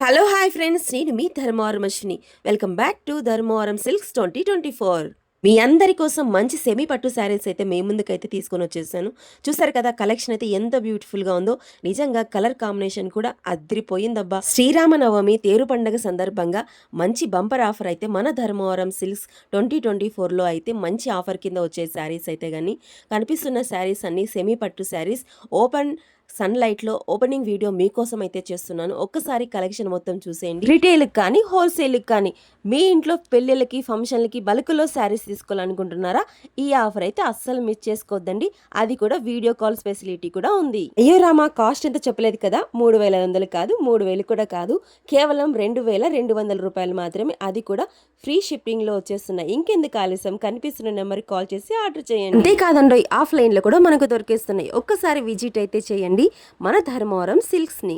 Hello hi friends, నేను మీ Dharmavaram Ashwini. Welcome back to Dharmavaram silks 2024. మీ అందరి కోసం మంచి సెమీ పట్టు శారీస్ అయితే మీ ముందుకైతే తీసుకొని వచ్చేసాను. చూసారు కదా, కలెక్షన్ అయితే ఎంత బ్యూటిఫుల్గా ఉందో. నిజంగా కలర్ కాంబినేషన్ కూడా అద్రిపోయిందబ్బా. శ్రీరామనవమి తేరు పండుగ సందర్భంగా మంచి బంపర్ ఆఫర్ అయితే మన ధర్మవరం సిల్క్స్ 2024లో అయితే మంచి ఆఫర్ కింద వచ్చే శారీస్ అయితే కానీ కనిపిస్తున్న శారీస్ అన్ని సెమీ పట్టు శారీస్. సన్లైట్లో ఓపెనింగ్ వీడియో మీకోసం అయితే చేస్తున్నాను. ఒక్కసారి కలెక్షన్ మొత్తం చూసేయండి. రిటైల్కి కానీ హోల్సేల్కి కానీ మీ ఇంట్లో పెళ్ళిళ్ళకి ఫంక్షన్లకి బల్క్లో శారీస్ తీసుకోవాలనుకుంటున్నారా? ఈ ఆఫర్ అయితే అస్సలు మిస్ చేసుకోవద్దండి. అది కూడా వీడియో కాల్ ఫెసిలిటీ కూడా ఉంది. అయ్యో రామా, కాస్ట్ ఎంత చెప్పలేదు కదా, 3,500 కాదు, 3,000 కూడా కాదు, కేవలం 2,200 రూపాయలు మాత్రమే. అది కూడా ఫ్రీ షిప్పింగ్లో వచ్చేస్తున్నాయి. ఇంకెందుకు ఆలస్యం, కనిపిస్తున్న నెంబర్కి కాల్ చేసి ఆర్డర్ చేయండి. అంతేకాదండి, ఆఫ్లైన్లో కూడా మనకు దొరికేస్తున్నాయి. ఒక్కసారి విజిట్ అయితే చేయండి మన ధర్మవరం సిల్క్స్ని.